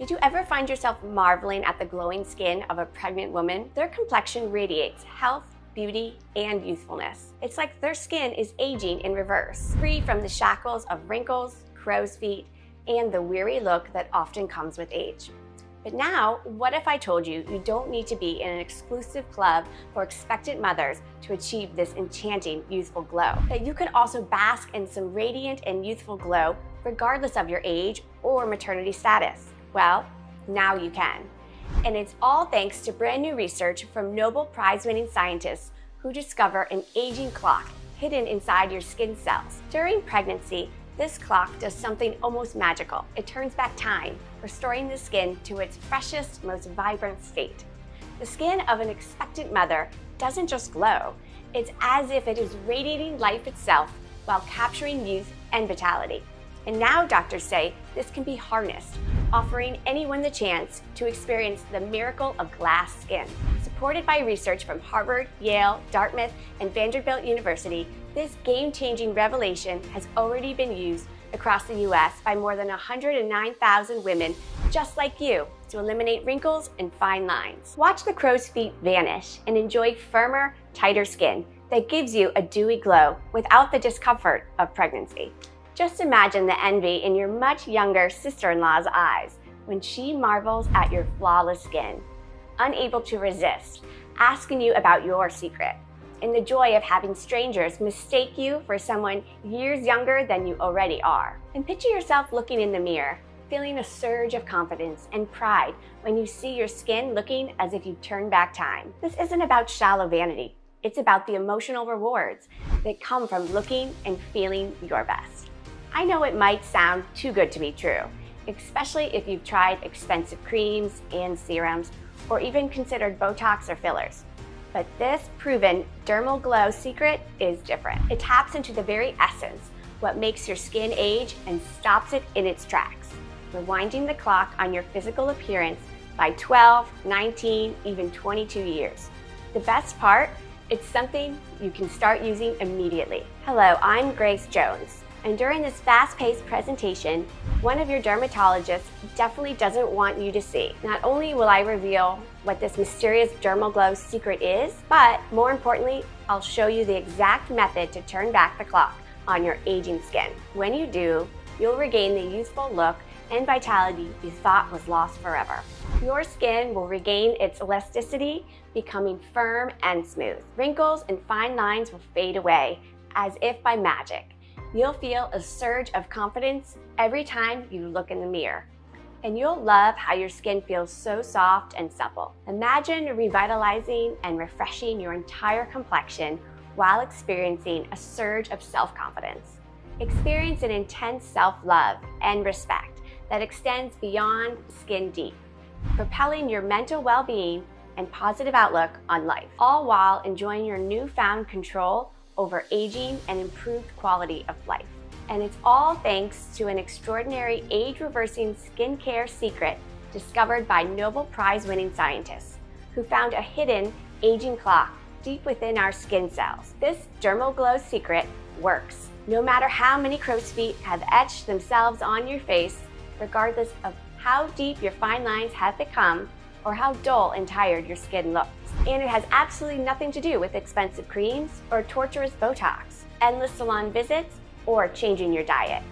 Did you ever find yourself marveling at the glowing skin of a pregnant woman? Their complexion radiates health, beauty, and youthfulness. It's like their skin is aging in reverse, free from the shackles of wrinkles, crow's feet, and the weary look that often comes with age. But now, what if I told you you don't need to be in an exclusive club for expectant mothers to achieve this enchanting youthful glow? That you could also bask in some radiant and youthful glow regardless of your age or maternity status? Well, now you can. And it's all thanks to brand new research from Nobel Prize-winning scientists who discover an aging clock hidden inside your skin cells. During pregnancy, this clock does something almost magical. It turns back time, restoring the skin to its freshest, most vibrant state. The skin of an expectant mother doesn't just glow. It's as if it is radiating life itself while capturing youth and vitality. And now doctors say this can be harnessed, offering anyone the chance to experience the miracle of glass skin. Supported by research from Harvard, Yale, Dartmouth, and Vanderbilt University, this game-changing revelation has already been used across the US by more than 109,000 women just like you to eliminate wrinkles and fine lines. Watch the crow's feet vanish and enjoy firmer, tighter skin that gives you a dewy glow without the discomfort of pregnancy. Just imagine the envy in your much younger sister-in-law's eyes when she marvels at your flawless skin, unable to resist, asking you about your secret, and the joy of having strangers mistake you for someone years younger than you already are. And picture yourself looking in the mirror, feeling a surge of confidence and pride when you see your skin looking as if you turned back time. This isn't about shallow vanity. It's about the emotional rewards that come from looking and feeling your best. I know it might sound too good to be true, especially if you've tried expensive creams and serums, or even considered Botox or fillers. But this proven dermal glow secret is different. It taps into the very essence, what makes your skin age and stops it in its tracks, rewinding the clock on your physical appearance by 12, 19, even 22 years. The best part, it's something you can start using immediately. Hello, I'm Grace Jones. And during this fast-paced presentation, one of your dermatologists definitely doesn't want you to see. Not only will I reveal what this mysterious dermal glow secret is, but more importantly, I'll show you the exact method to turn back the clock on your aging skin. When you do, you'll regain the youthful look and vitality you thought was lost forever. Your skin will regain its elasticity, becoming firm and smooth. Wrinkles and fine lines will fade away as if by magic. You'll feel a surge of confidence every time you look in the mirror. And you'll love how your skin feels so soft and supple. Imagine revitalizing and refreshing your entire complexion while experiencing a surge of self-confidence. Experience an intense self-love and respect that extends beyond skin deep, propelling your mental well-being and positive outlook on life, all while enjoying your newfound control over aging and improved quality of life. And it's all thanks to an extraordinary age-reversing skincare secret discovered by Nobel Prize-winning scientists who found a hidden aging clock deep within our skin cells. This dermal glow secret works. No matter how many crow's feet have etched themselves on your face, regardless of how deep your fine lines have become or how dull and tired your skin looks. And it has absolutely nothing to do with expensive creams or torturous Botox, endless salon visits, or changing your diet.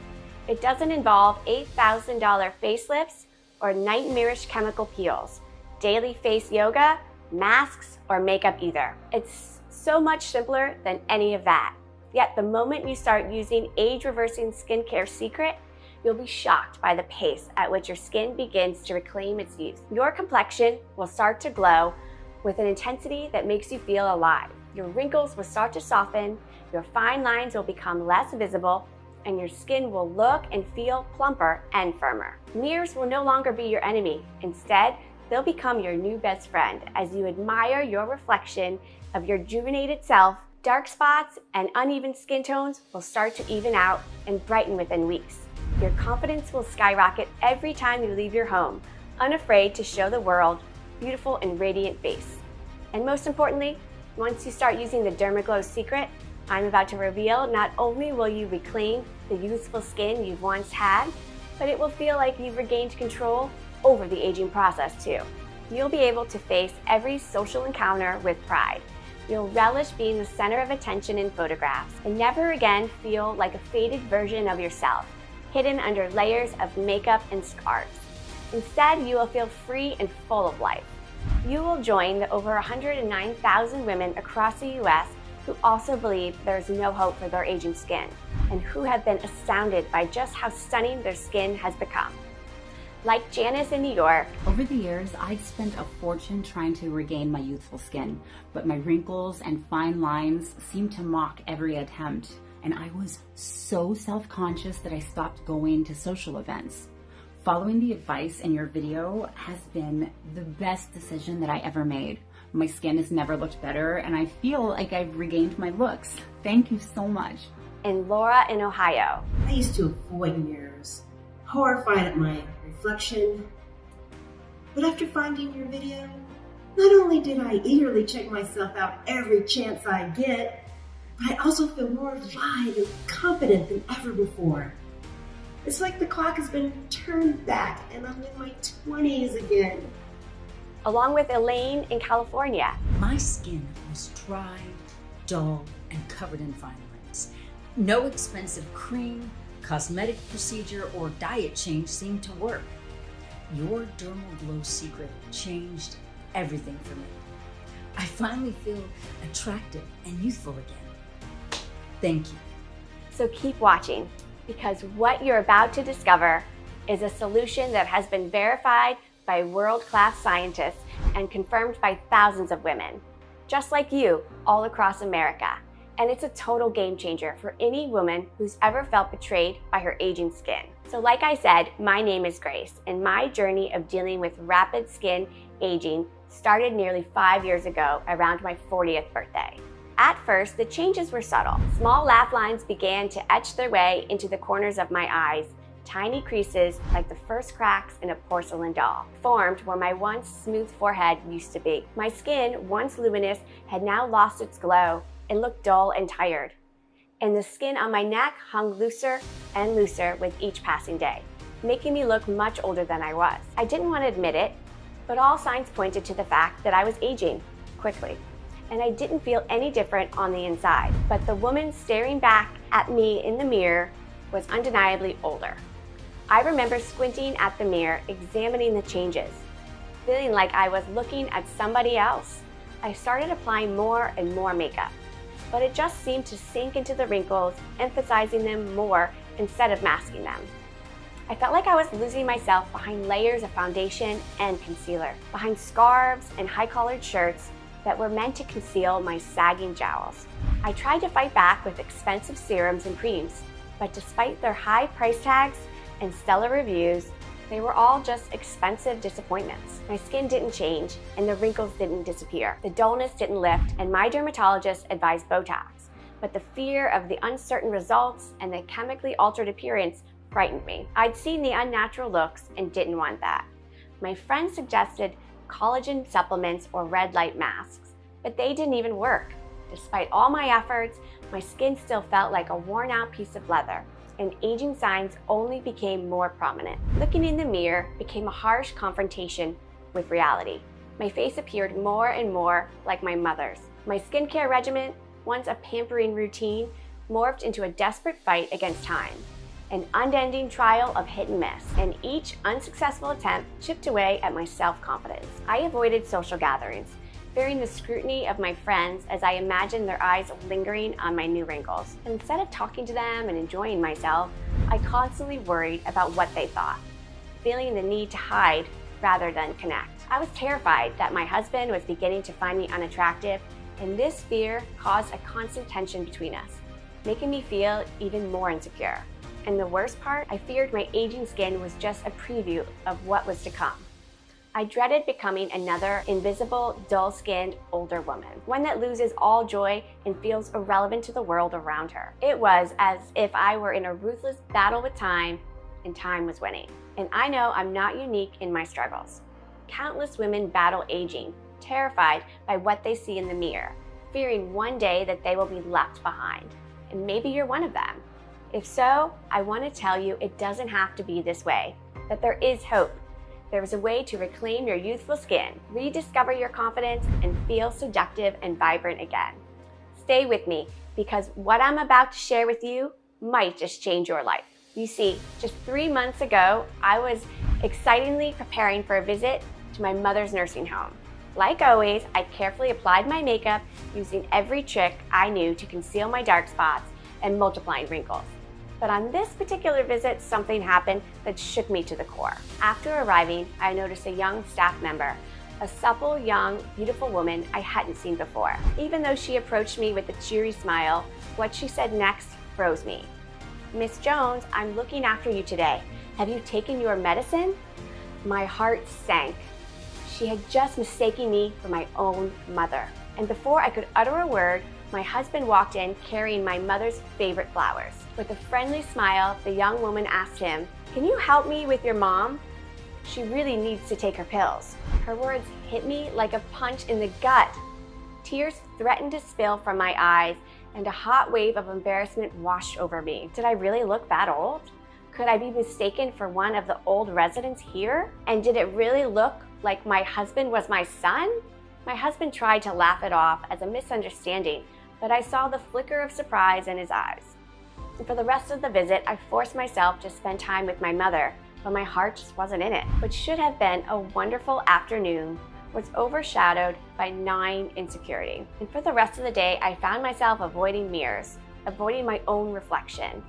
It doesn't involve $8,000 facelifts or nightmarish chemical peels, daily face yoga, masks, or makeup either. It's so much simpler than any of that. Yet the moment you start using age-reversing skincare secret, you'll be shocked by the pace at which your skin begins to reclaim its youth. Your complexion will start to glow with an intensity that makes you feel alive. Your wrinkles will start to soften, your fine lines will become less visible, and your skin will look and feel plumper and firmer. Mirrors will no longer be your enemy. Instead, they'll become your new best friend as you admire your reflection of your rejuvenated self. Dark spots and uneven skin tones will start to even out and brighten within weeks. Your confidence will skyrocket every time you leave your home, unafraid to show the world beautiful and radiant face. And most importantly, once you start using the DermaGlow secret I'm about to reveal, not only will you reclaim the youthful skin you've once had, but it will feel like you've regained control over the aging process too. You'll be able to face every social encounter with pride. You'll relish being the center of attention in photographs and never again feel like a faded version of yourself, hidden under layers of makeup and scars. Instead, you will feel free and full of life. You will join the over 109,000 women across the US who also believe there is no hope for their aging skin and who have been astounded by just how stunning their skin has become. Like Janice in New York. Over the years, I'd spent a fortune trying to regain my youthful skin, but my wrinkles and fine lines seemed to mock every attempt, and I was so self-conscious that I stopped going to social events. Following the advice in your video has been the best decision that I ever made. My skin has never looked better, and I feel like I've regained my looks. Thank you so much. And Laura in Ohio. I used to avoid mirrors, horrified at my reflection. But after finding your video, not only did I eagerly check myself out every chance I get, but I also feel more alive and confident than ever before. It's like the clock has been turned back and I'm in my 20s again. Along with Elaine in California. My skin was dry, dull, and covered in fine lines. No expensive cream, cosmetic procedure, or diet change seemed to work. Your Dermal Glow secret changed everything for me. I finally feel attractive and youthful again. Thank you. So keep watching, because what you're about to discover is a solution that has been verified by world-class scientists and confirmed by thousands of women, just like you, all across America. And it's a total game changer for any woman who's ever felt betrayed by her aging skin. So like I said, my name is Grace, and my journey of dealing with rapid skin aging started nearly 5 years ago around my 40th birthday. At first, the changes were subtle. Small laugh lines began to etch their way into the corners of my eyes. Tiny creases, like the first cracks in a porcelain doll, formed where my once smooth forehead used to be. My skin, once luminous, had now lost its glow and looked dull and tired. And the skin on my neck hung looser and looser with each passing day, making me look much older than I was. I didn't want to admit it, but all signs pointed to the fact that I was aging quickly. And I didn't feel any different on the inside. But the woman staring back at me in the mirror was undeniably older. I remember squinting at the mirror, examining the changes, feeling like I was looking at somebody else. I started applying more and more makeup, but it just seemed to sink into the wrinkles, emphasizing them more instead of masking them. I felt like I was losing myself behind layers of foundation and concealer, behind scarves and high-collared shirts that were meant to conceal my sagging jowls. I tried to fight back with expensive serums and creams, but despite their high price tags and stellar reviews, they were all just expensive disappointments. My skin didn't change and the wrinkles didn't disappear. The dullness didn't lift, and my dermatologist advised Botox. But the fear of the uncertain results and the chemically altered appearance frightened me. I'd seen the unnatural looks and didn't want that. My friends suggested collagen supplements or red light masks, but they didn't even work. Despite all my efforts, my skin still felt like a worn out piece of leather, and aging signs only became more prominent. Looking in the mirror became a harsh confrontation with reality. My face appeared more and more like my mother's. My skincare regimen, once a pampering routine, morphed into a desperate fight against time. An unending trial of hit and miss, and each unsuccessful attempt chipped away at my self-confidence. I avoided social gatherings, fearing the scrutiny of my friends as I imagined their eyes lingering on my new wrinkles. Instead of talking to them and enjoying myself, I constantly worried about what they thought, feeling the need to hide rather than connect. I was terrified that my husband was beginning to find me unattractive, and this fear caused a constant tension between us, making me feel even more insecure. And the worst part, I feared my aging skin was just a preview of what was to come. I dreaded becoming another invisible, dull-skinned, older woman, one that loses all joy and feels irrelevant to the world around her. It was as if I were in a ruthless battle with time, and time was winning. And I know I'm not unique in my struggles. Countless women battle aging, terrified by what they see in the mirror, fearing one day that they will be left behind. And maybe you're one of them. If so, I want to tell you it doesn't have to be this way, that there is hope, There is a way to reclaim your youthful skin, rediscover your confidence, and feel seductive and vibrant again. Stay with me, because what I'm about to share with you might just change your life. You see, just 3 months ago, I was excitingly preparing for a visit to my mother's nursing home. Like always, I carefully applied my makeup using every trick I knew to conceal my dark spots and multiplying wrinkles. But on this particular visit, something happened that shook me to the core. After arriving, I noticed a young staff member, a supple, young, beautiful woman I hadn't seen before. Even though she approached me with a cheery smile, what she said next froze me. "Miss Jones, I'm looking after you today. Have you taken your medicine?" My heart sank. She had just mistaken me for my own mother. And before I could utter a word, my husband walked in carrying my mother's favorite flowers. With a friendly smile, the young woman asked him, "Can you help me with your mom? She really needs to take her pills." Her words hit me like a punch in the gut. Tears threatened to spill from my eyes, and a hot wave of embarrassment washed over me. Did I really look that old? Could I be mistaken for one of the old residents here? And did it really look like my husband was my son? My husband tried to laugh it off as a misunderstanding, but I saw the flicker of surprise in his eyes. And for the rest of the visit, I forced myself to spend time with my mother, but my heart just wasn't in it. What should have been a wonderful afternoon was overshadowed by gnawing insecurity. And for the rest of the day, I found myself avoiding mirrors, avoiding my own reflection.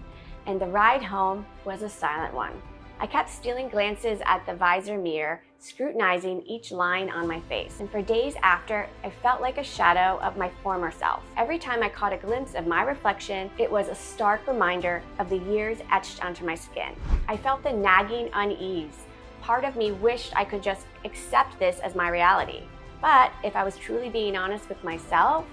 And the ride home was a silent one. I kept stealing glances at the visor mirror, scrutinizing each line on my face. And for days after, I felt like a shadow of my former self. Every time I caught a glimpse of my reflection, it was a stark reminder of the years etched onto my skin. I felt the nagging unease. Part of me wished I could just accept this as my reality. But if I was truly being honest with myself,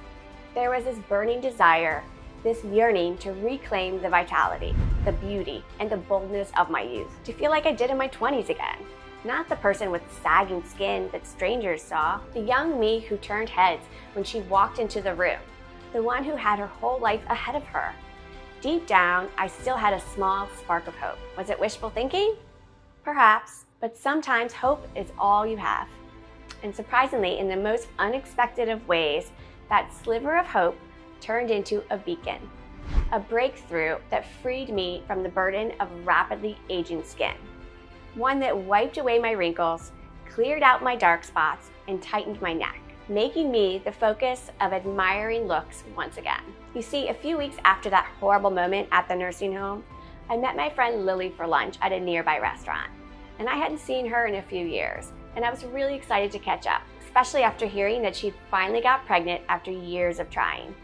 there was this burning desire, this yearning to reclaim the vitality, the beauty, and the boldness of my youth. To feel like I did in my 20s again. Not the person with sagging skin that strangers saw. The young me who turned heads when she walked into the room. The one who had her whole life ahead of her. Deep down, I still had a small spark of hope. Was it wishful thinking? Perhaps. But sometimes hope is all you have. And surprisingly, in the most unexpected of ways, that sliver of hope turned into a beacon, a breakthrough that freed me from the burden of rapidly aging skin. One that wiped away my wrinkles, cleared out my dark spots, and tightened my neck, making me the focus of admiring looks once again. You see, a few weeks after that horrible moment at the nursing home, I met my friend Lily for lunch at a nearby restaurant. And I hadn't seen her in a few years, and I was really excited to catch up, especially after hearing that she'd finally got pregnant after years of trying.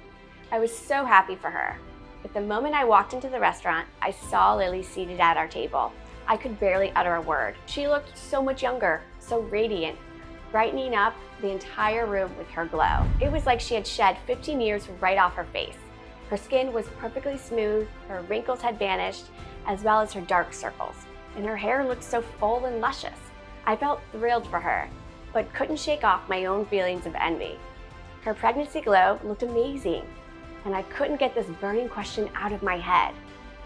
I was so happy for her. But the moment I walked into the restaurant, I saw Lily seated at our table. I could barely utter a word. She looked so much younger, so radiant, brightening up the entire room with her glow. It was like she had shed 15 years right off her face. Her skin was perfectly smooth, her wrinkles had vanished, as well as her dark circles. And her hair looked so full and luscious. I felt thrilled for her, but couldn't shake off my own feelings of envy. Her pregnancy glow looked amazing, and I couldn't get this burning question out of my head.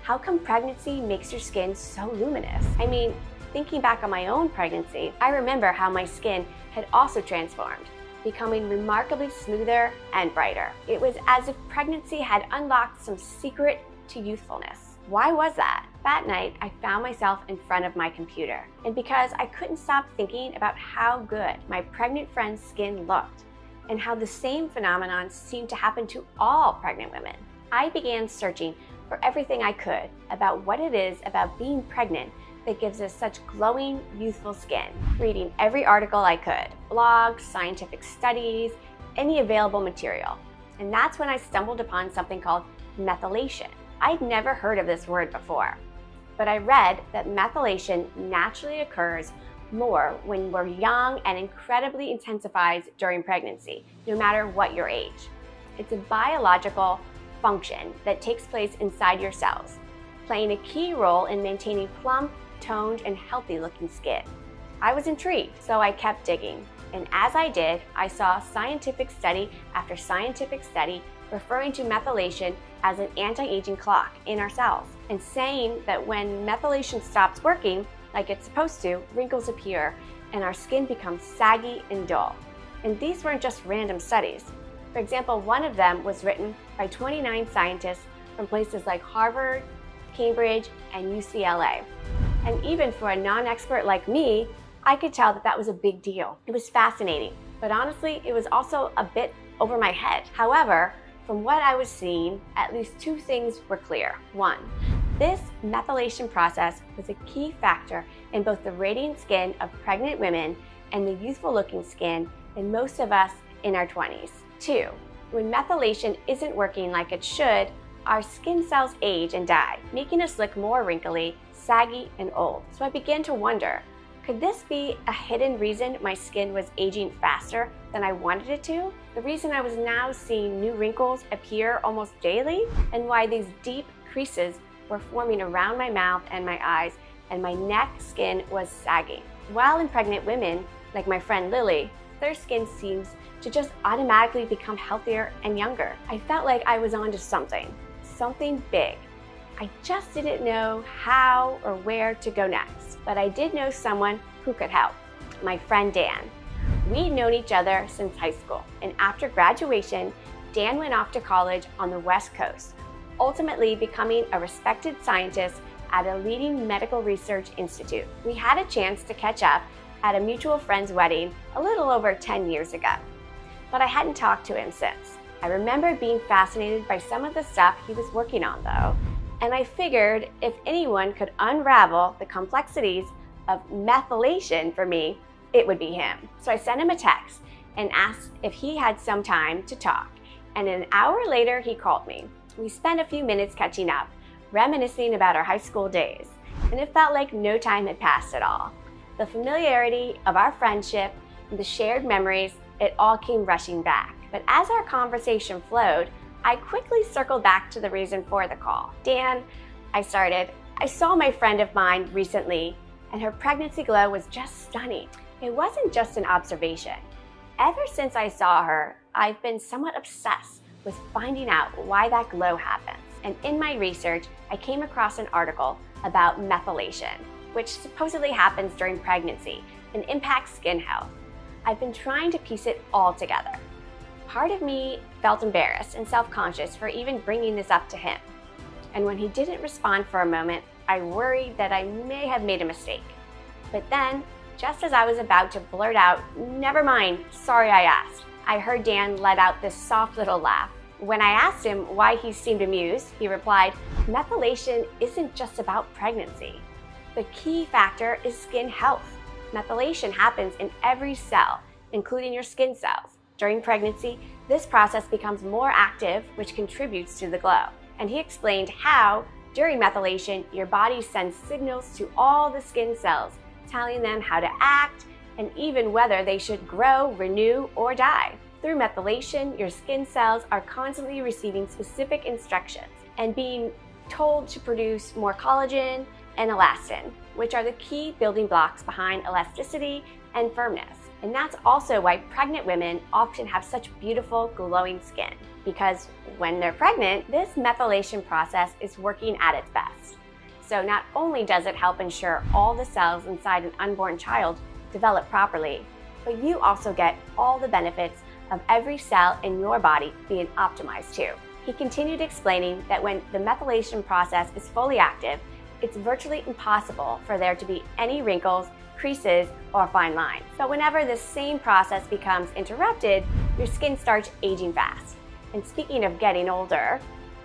How come pregnancy makes your skin so luminous? I mean, thinking back on my own pregnancy, I remember how my skin had also transformed, becoming remarkably smoother and brighter. It was as if pregnancy had unlocked some secret to youthfulness. Why was that? That night, I found myself in front of my computer. And because I couldn't stop thinking about how good my pregnant friend's skin looked, and how the same phenomenon seemed to happen to all pregnant women, I began searching for everything I could about what it is about being pregnant that gives us such glowing, youthful skin. Reading every article I could, blogs, scientific studies, any available material. And that's when I stumbled upon something called methylation. I'd never heard of this word before, but I read that methylation naturally occurs more when we're young and incredibly intensifies during pregnancy, no matter what your age. It's a biological function that takes place inside your cells, playing a key role in maintaining plump, toned, and healthy-looking skin. I was intrigued, so I kept digging. And as I did, I saw scientific study after scientific study referring to methylation as an anti-aging clock in our cells, and saying that when methylation stops working, like it's supposed to, wrinkles appear and our skin becomes saggy and dull. And these weren't just random studies. For example, one of them was written by 29 scientists from places like Harvard, Cambridge, and UCLA. And even for a non-expert like me, I could tell that that was a big deal. It was fascinating, but honestly, it was also a bit over my head. However, from what I was seeing, at least two things were clear. One, this methylation process was a key factor in both the radiant skin of pregnant women and the youthful looking skin in most of us in our 20s. Two, when methylation isn't working like it should, our skin cells age and die, making us look more wrinkly, saggy, and old. So I began to wonder, could this be a hidden reason my skin was aging faster than I wanted it to? The reason I was now seeing new wrinkles appear almost daily, and why these deep creases were forming around my mouth and my eyes, and my neck skin was sagging. While in pregnant women, like my friend Lily, their skin seems to just automatically become healthier and younger. I felt like I was onto something big. I just didn't know how or where to go next, but I did know someone who could help, my friend Dan. We'd known each other since high school, and after graduation, Dan went off to college on the West Coast, ultimately becoming a respected scientist at a leading medical research institute. We had a chance to catch up at a mutual friend's wedding a little over 10 years ago, but I hadn't talked to him since. I remember being fascinated by some of the stuff he was working on though, and I figured if anyone could unravel the complexities of methylation for me, it would be him. So I sent him a text and asked if he had some time to talk, and an hour later he called me. We spent a few minutes catching up, reminiscing about our high school days, and it felt like no time had passed at all. The familiarity of our friendship and the shared memories, it all came rushing back. But as our conversation flowed, I quickly circled back to the reason for the call. Dan, I saw my friend of mine recently, and her pregnancy glow was just stunning. It wasn't just an observation. Ever since I saw her, I've been somewhat obsessed with finding out why that glow happens. And in my research, I came across an article about methylation, which supposedly happens during pregnancy and impacts skin health. I've been trying to piece it all together. Part of me felt embarrassed and self-conscious for even bringing this up to him. And when he didn't respond for a moment, I worried that I may have made a mistake. But then, just as I was about to blurt out, "Never mind, sorry I asked," I heard Dan let out this soft little laugh. When I asked him why he seemed amused, he replied, "Methylation isn't just about pregnancy. The key factor is skin health. Methylation happens in every cell, including your skin cells. During pregnancy, this process becomes more active, which contributes to the glow." And he explained how, during methylation, your body sends signals to all the skin cells, telling them how to act and even whether they should grow, renew, or die. Through methylation, your skin cells are constantly receiving specific instructions and being told to produce more collagen and elastin, which are the key building blocks behind elasticity and firmness. And that's also why pregnant women often have such beautiful, glowing skin, because when they're pregnant, this methylation process is working at its best. So not only does it help ensure all the cells inside an unborn child develop properly, but you also get all the benefits of every cell in your body being optimized too. He continued explaining that when the methylation process is fully active, it's virtually impossible for there to be any wrinkles, creases, or fine lines. But whenever this same process becomes interrupted, your skin starts aging fast. And speaking of getting older,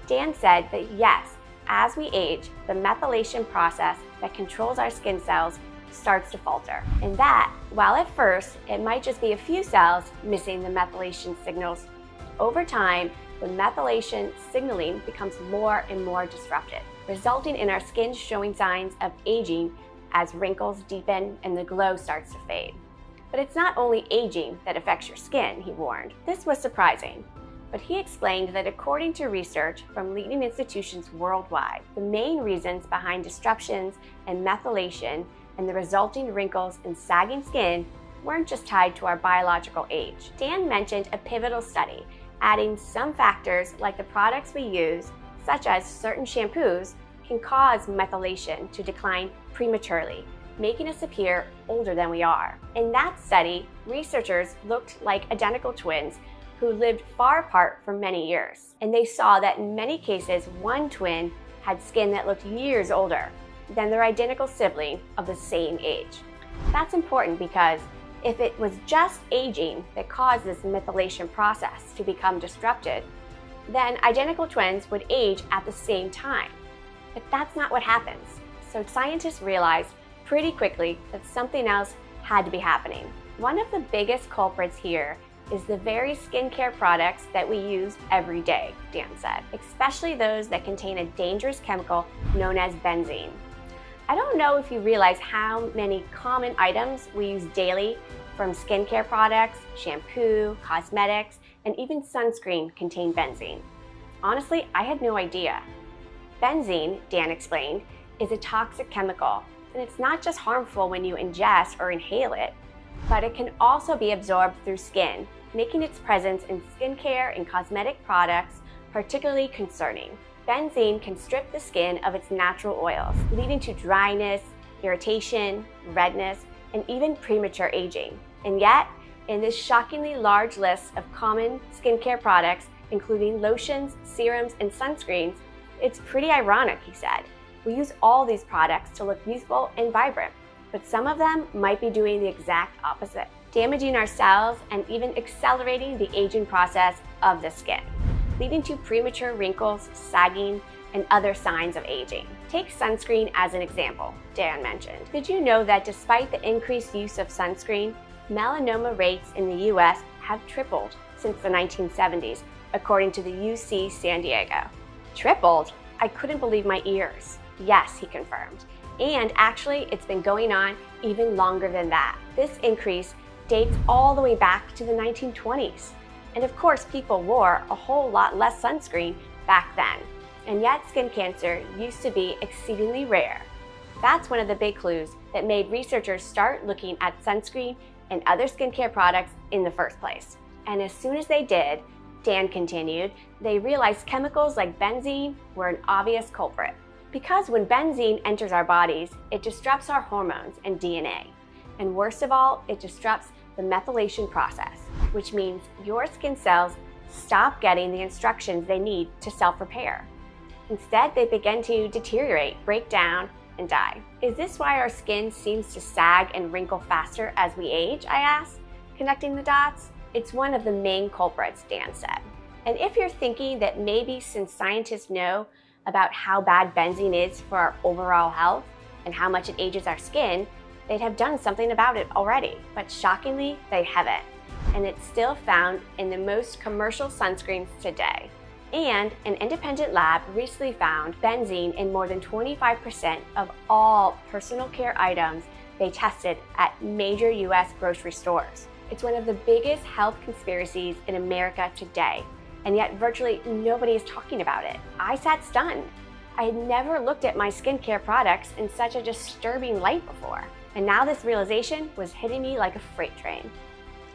Dan said that yes, as we age, the methylation process that controls our skin cells starts to falter. And that, while at first it might just be a few cells missing the methylation signals, over time, the methylation signaling becomes more and more disrupted, resulting in our skin showing signs of aging as wrinkles deepen and the glow starts to fade. But it's not only aging that affects your skin, he warned. This was surprising, but he explained that according to research from leading institutions worldwide, the main reasons behind disruptions and methylation and the resulting wrinkles and sagging skin weren't just tied to our biological age. Dan mentioned a pivotal study, adding some factors like the products we use, such as certain shampoos, can cause methylation to decline prematurely, making us appear older than we are. In that study, researchers looked like identical twins who lived far apart for many years. And they saw that in many cases, one twin had skin that looked years older than their identical sibling of the same age. That's important because if it was just aging that caused this methylation process to become disrupted, then identical twins would age at the same time. But that's not what happens. So scientists realized pretty quickly that something else had to be happening. One of the biggest culprits here is the very skincare products that we use every day, Dan said, especially those that contain a dangerous chemical known as benzene. I don't know if you realize how many common items we use daily, from skincare products, shampoo, cosmetics, and even sunscreen contain benzene. Honestly, I had no idea. Benzene, Dan explained, is a toxic chemical, and it's not just harmful when you ingest or inhale it, but it can also be absorbed through skin, making its presence in skincare and cosmetic products particularly concerning. Benzene can strip the skin of its natural oils, leading to dryness, irritation, redness, and even premature aging. And yet, in this shockingly large list of common skincare products, including lotions, serums, and sunscreens, it's pretty ironic, he said. We use all these products to look youthful and vibrant, but some of them might be doing the exact opposite, damaging our cells and even accelerating the aging process of the skin, leading to premature wrinkles, sagging, and other signs of aging. Take sunscreen as an example, Dan mentioned. Did you know that despite the increased use of sunscreen, melanoma rates in the US have tripled since the 1970s, according to the UC San Diego? Tripled? I couldn't believe my ears. Yes, he confirmed. And actually, it's been going on even longer than that. This increase dates all the way back to the 1920s. And of course, people wore a whole lot less sunscreen back then. And yet skin cancer used to be exceedingly rare. That's one of the big clues that made researchers start looking at sunscreen and other skincare products in the first place. And as soon as they did, Dan continued, they realized chemicals like benzene were an obvious culprit. Because when benzene enters our bodies, it disrupts our hormones and DNA. And worst of all, it disrupts the methylation process, which means your skin cells stop getting the instructions they need to self-repair. Instead, they begin to deteriorate, break down, and die. Is this why our skin seems to sag and wrinkle faster as we age, I asked, connecting the dots? It's one of the main culprits, Dan said. And if you're thinking that maybe since scientists know about how bad benzene is for our overall health and how much it ages our skin, they'd have done something about it already. But shockingly, they haven't. And it's still found in the most commercial sunscreens today. And an independent lab recently found benzene in more than 25% of all personal care items they tested at major US grocery stores. It's one of the biggest health conspiracies in America today, and yet virtually nobody is talking about it. I sat stunned. I had never looked at my skincare products in such a disturbing light before, and now this realization was hitting me like a freight train.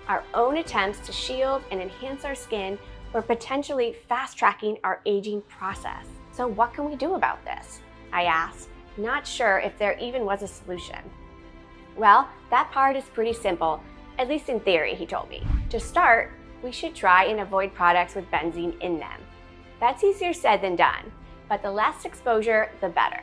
Our own attempts to shield and enhance our skin were potentially fast-tracking our aging process. So what can we do about this? I asked, not sure if there even was a solution. Well, that part is pretty simple, at least in theory, he told me. To start, we should try and avoid products with benzene in them. That's easier said than done, but the less exposure, the better.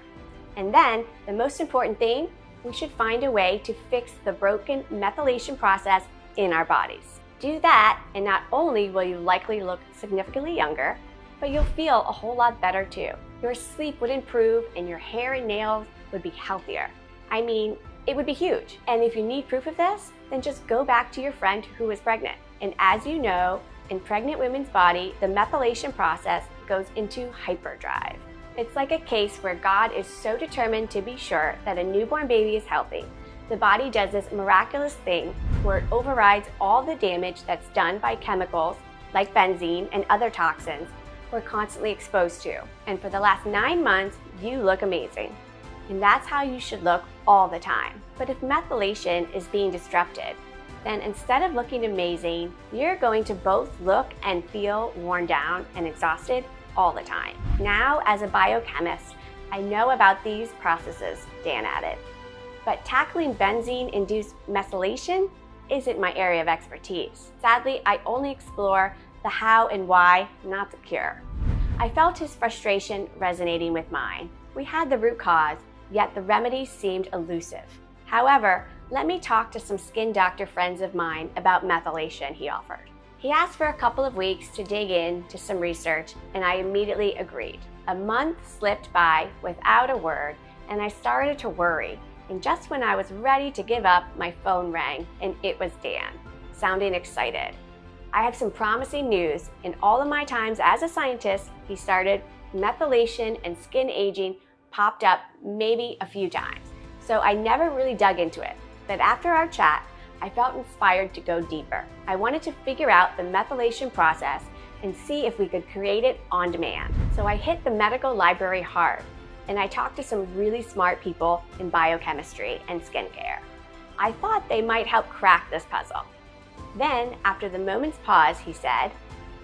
And then, the most important thing, we should find a way to fix the broken methylation process in our bodies. Do that, and not only will you likely look significantly younger, but you'll feel a whole lot better too. Your sleep would improve and your hair and nails would be healthier. I mean, it would be huge. And if you need proof of this, then just go back to your friend who was pregnant. And as you know, in pregnant women's body, the methylation process goes into hyperdrive. It's like a case where God is so determined to be sure that a newborn baby is healthy. The body does this miraculous thing where it overrides all the damage that's done by chemicals like benzene and other toxins we're constantly exposed to. And for the last 9 months, you look amazing. And that's how you should look all the time. But if methylation is being disrupted, then instead of looking amazing, you're going to both look and feel worn down and exhausted all the time. Now, as a biochemist, I know about these processes, Dan added. but tackling benzene-induced methylation isn't my area of expertise. Sadly, I only explore the how and why, not the cure. I felt his frustration resonating with mine. We had the root cause, yet the remedy seemed elusive. However, let me talk to some skin doctor friends of mine about methylation, he offered. He asked for a couple of weeks to dig into some research, and I immediately agreed. A month slipped by without a word, and I started to worry. And just when I was ready to give up, my phone rang, and it was Dan, sounding excited. I have some promising news. In all of my times as a scientist, he started methylation and skin aging popped up maybe a few times. So I never really dug into it. But after our chat, I felt inspired to go deeper. I wanted to figure out the methylation process and see if we could create it on demand. So I hit the medical library hard, and I talked to some really smart people in biochemistry and skincare. I thought they might help crack this puzzle. Then, after the moment's pause, he said,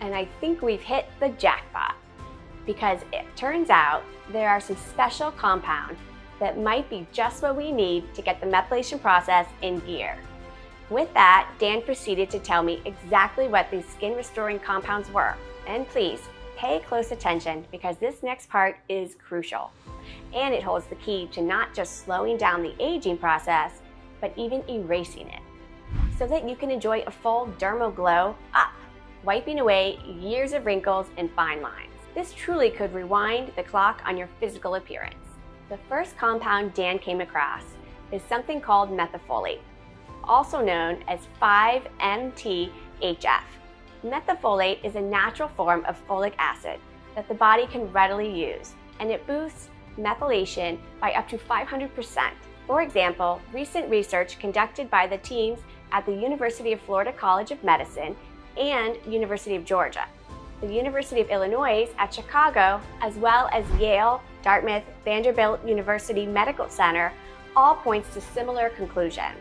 and I think we've hit the jackpot, because it turns out there are some special compounds that might be just what we need to get the methylation process in gear. With that, Dan proceeded to tell me exactly what these skin restoring compounds were. And please, pay close attention because this next part is crucial. And it holds the key to not just slowing down the aging process, but even erasing it, so that you can enjoy a full dermal glow up, wiping away years of wrinkles and fine lines. This truly could rewind the clock on your physical appearance. The first compound Dan came across is something called methylfolate, also known as 5-MTHF. Methylfolate is a natural form of folic acid that the body can readily use, and it boosts methylation by up to 500%. For example, recent research conducted by the teams at the University of Florida College of Medicine and University of Georgia, the University of Illinois at Chicago, as well as Yale, Dartmouth, Vanderbilt University Medical Center, all points to similar conclusion.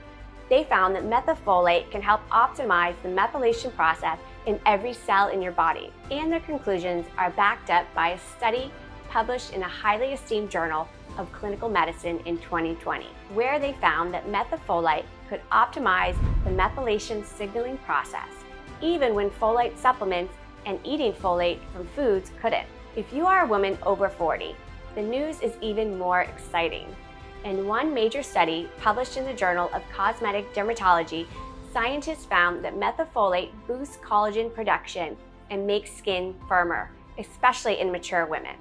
They found that methylfolate can help optimize the methylation process in every cell in your body, and their conclusions are backed up by a study published in a highly esteemed journal of clinical medicine in 2020, where they found that methylfolate could optimize the methylation signaling process, even when folate supplements and eating folate from foods couldn't. If you are a woman over 40, the news is even more exciting. In one major study published in the Journal of Cosmetic Dermatology, scientists found that methylfolate boosts collagen production and makes skin firmer, especially in mature women.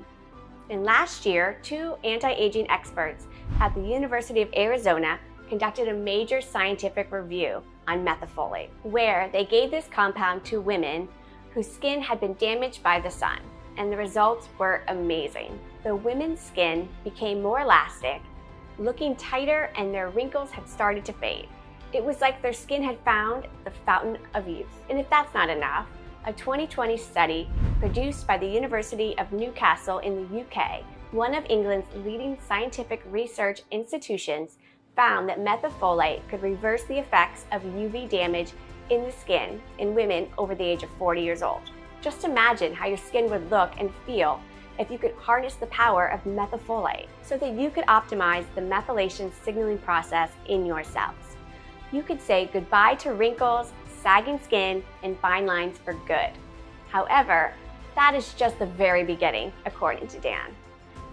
And last year, 2 anti-aging experts at the University of Arizona conducted a major scientific review on methylfolate, where they gave this compound to women whose skin had been damaged by the sun, and the results were amazing. The women's skin became more elastic, looking tighter, and their wrinkles had started to fade. It was like their skin had found the fountain of youth. And if that's not enough, a 2020 study produced by the University of Newcastle in the UK, one of England's leading scientific research institutions, found that methylfolate could reverse the effects of UV damage in the skin in women over the age of 40 years old. Just imagine how your skin would look and feel if you could harness the power of methylfolate so that you could optimize the methylation signaling process in your cells. You could say goodbye to wrinkles, sagging skin, and fine lines for good. However, that is just the very beginning, according to Dan.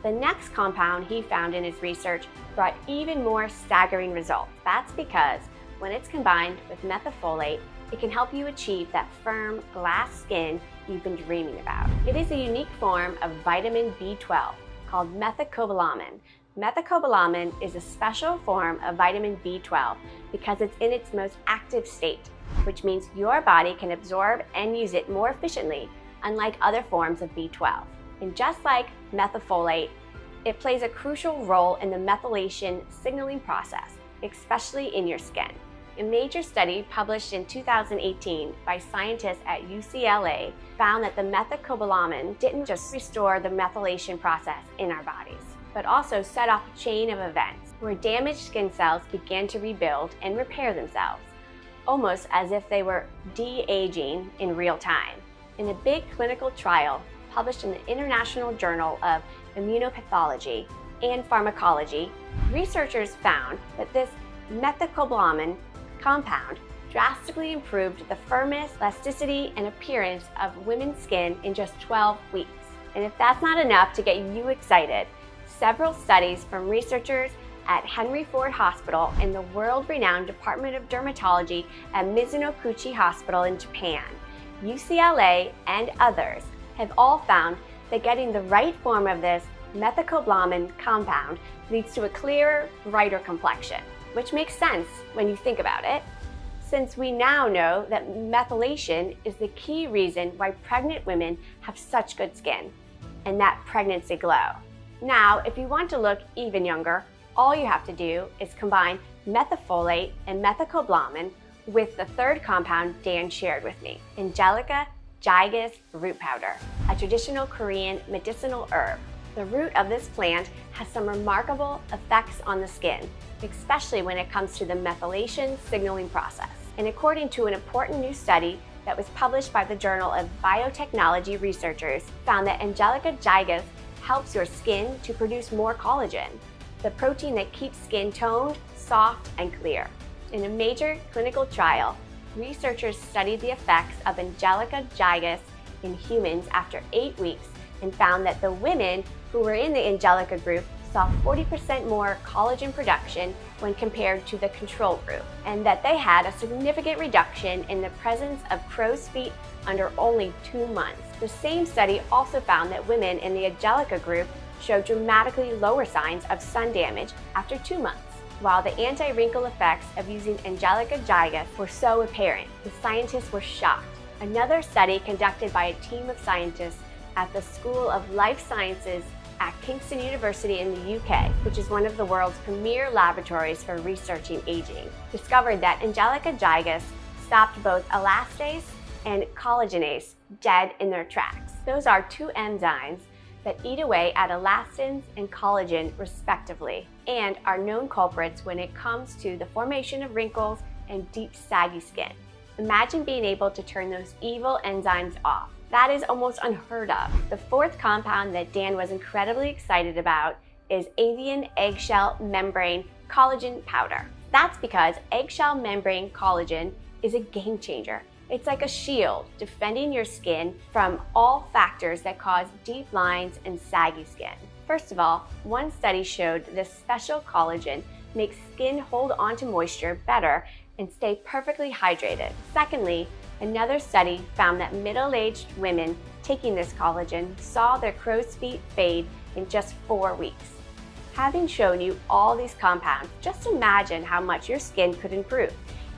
The next compound he found in his research brought even more staggering results. That's because when it's combined with methylfolate, it can help you achieve that firm glass skin you've been dreaming about. It is a unique form of vitamin B12 called methylcobalamin. Methylcobalamin is a special form of vitamin B12 because it's in its most active state, which means your body can absorb and use it more efficiently, unlike other forms of B12. And just like methylfolate, it plays a crucial role in the methylation signaling process, especially in your skin. A major study published in 2018 by scientists at UCLA found that the methylcobalamin didn't just restore the methylation process in our bodies, but also set off a chain of events where damaged skin cells began to rebuild and repair themselves, almost as if they were de-aging in real time. In a big clinical trial published in the International Journal of Immunopathology, and pharmacology, researchers found that this methylcobalamin compound drastically improved the firmness, elasticity, and appearance of women's skin in just 12 weeks. And if that's not enough to get you excited, several studies from researchers at Henry Ford Hospital and the world-renowned Department of Dermatology at Mizunokuchi Hospital in Japan, UCLA, and others have all found that getting the right form of this methylcobalamin compound leads to a clearer, brighter complexion, which makes sense when you think about it, since we now know that methylation is the key reason why pregnant women have such good skin, and that pregnancy glow. Now, if you want to look even younger, all you have to do is combine methylfolate and methylcobalamin with the third compound Dan shared with me, Angelica Gigas root powder, a traditional Korean medicinal herb. The root of this plant has some remarkable effects on the skin, especially when it comes to the methylation signaling process. And according to an important new study that was published by the Journal of Biotechnology researchers, found that Angelica Gigas helps your skin to produce more collagen, the protein that keeps skin toned, soft, and clear. In a major clinical trial, researchers studied the effects of Angelica Gigas in humans after 8 weeks and found that the women who were in the Angelica group saw 40% more collagen production when compared to the control group, and that they had a significant reduction in the presence of crow's feet under only 2 months. The same study also found that women in the Angelica group showed dramatically lower signs of sun damage after 2 months. While the anti-wrinkle effects of using Angelica Gigas were so apparent, the scientists were shocked. Another study conducted by a team of scientists at the School of Life Sciences at Kingston University in the UK, which is one of the world's premier laboratories for researching aging, discovered that Angelica Gigas stopped both elastase and collagenase dead in their tracks. Those are 2 enzymes that eat away at elastins and collagen respectively, and are known culprits when it comes to the formation of wrinkles and deep saggy skin. Imagine being able to turn those evil enzymes off. That is almost unheard of. The 4th compound that Dan was incredibly excited about is Avian eggshell membrane collagen powder. That's because eggshell membrane collagen is a game changer. It's like a shield defending your skin from all factors that cause deep lines and saggy skin. First of all, one study showed this special collagen makes skin hold onto moisture better and stay perfectly hydrated. Secondly, another study found that middle-aged women taking this collagen saw their crow's feet fade in just 4 weeks. Having shown you all these compounds, just imagine how much your skin could improve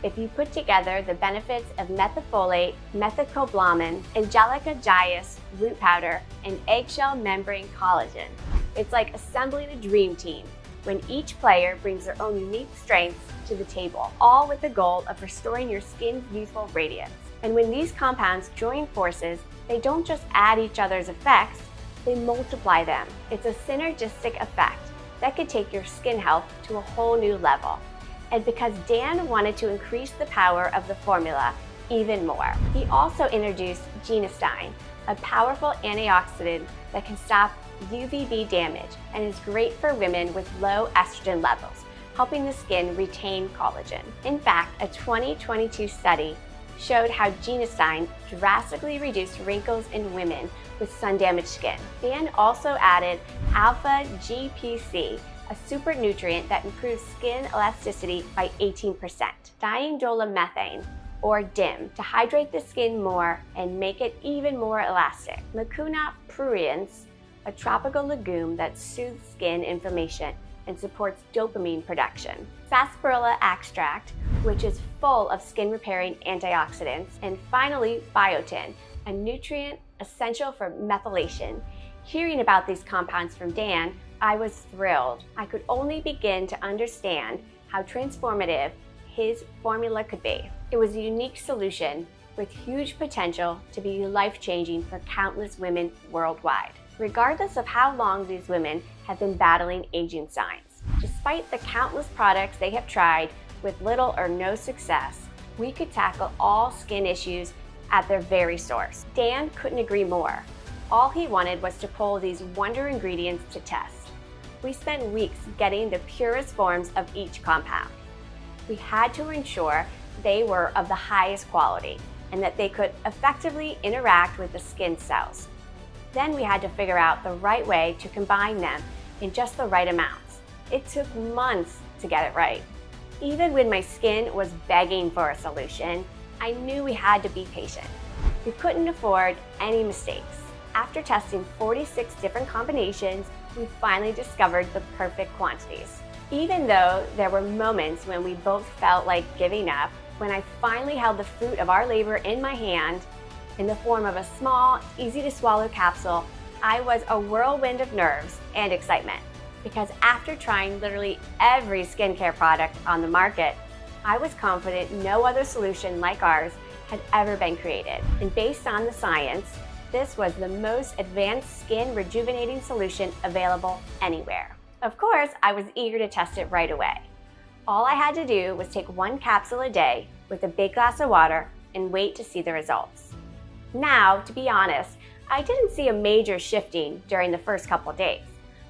if you put together the benefits of methylfolate, methylcobalamin, Angelica Gigas root powder, and eggshell membrane collagen. It's like assembling a dream team when each player brings their own unique strengths to the table, all with the goal of restoring your skin's youthful radiance. And when these compounds join forces, they don't just add each other's effects, they multiply them. It's a synergistic effect that could take your skin health to a whole new level. And because Dan wanted to increase the power of the formula even more, he also introduced genistein, a powerful antioxidant that can stop UVB damage and is great for women with low estrogen levels, helping the skin retain collagen. In fact, a 2022 study showed how genistein drastically reduced wrinkles in women with sun-damaged skin. Dan also added alpha GPC, a super nutrient that improves skin elasticity by 18%. Diindolylmethane, or DIM, to hydrate the skin more and make it even more elastic. Mucuna Pruriens, a tropical legume that soothes skin inflammation and supports dopamine production. Sarsaparilla extract, which is full of skin-repairing antioxidants. And finally, Biotin, a nutrient essential for methylation. Hearing about these compounds from Dan, I was thrilled. I could only begin to understand how transformative his formula could be. It was a unique solution with huge potential to be life-changing for countless women worldwide, regardless of how long these women have been battling aging signs. Despite the countless products they have tried with little or no success, we could tackle all skin issues at their very source. Dan couldn't agree more. All he wanted was to pull these wonder ingredients to test. We spent weeks getting the purest forms of each compound. We had to ensure they were of the highest quality and that they could effectively interact with the skin cells. Then we had to figure out the right way to combine them in just the right amounts. It took months to get it right. Even when my skin was begging for a solution, I knew we had to be patient. We couldn't afford any mistakes. After testing 46 different combinations, we finally discovered the perfect quantities. Even though there were moments when we both felt like giving up, when I finally held the fruit of our labor in my hand in the form of a small, easy-to-swallow capsule, I was a whirlwind of nerves and excitement. Because after trying literally every skincare product on the market, I was confident no other solution like ours had ever been created. And based on the science, this was the most advanced skin rejuvenating solution available anywhere. Of course, I was eager to test it right away. All I had to do was take 1 capsule a day with a big glass of water and wait to see the results. Now, to be honest, I didn't see a major shifting during the first couple days,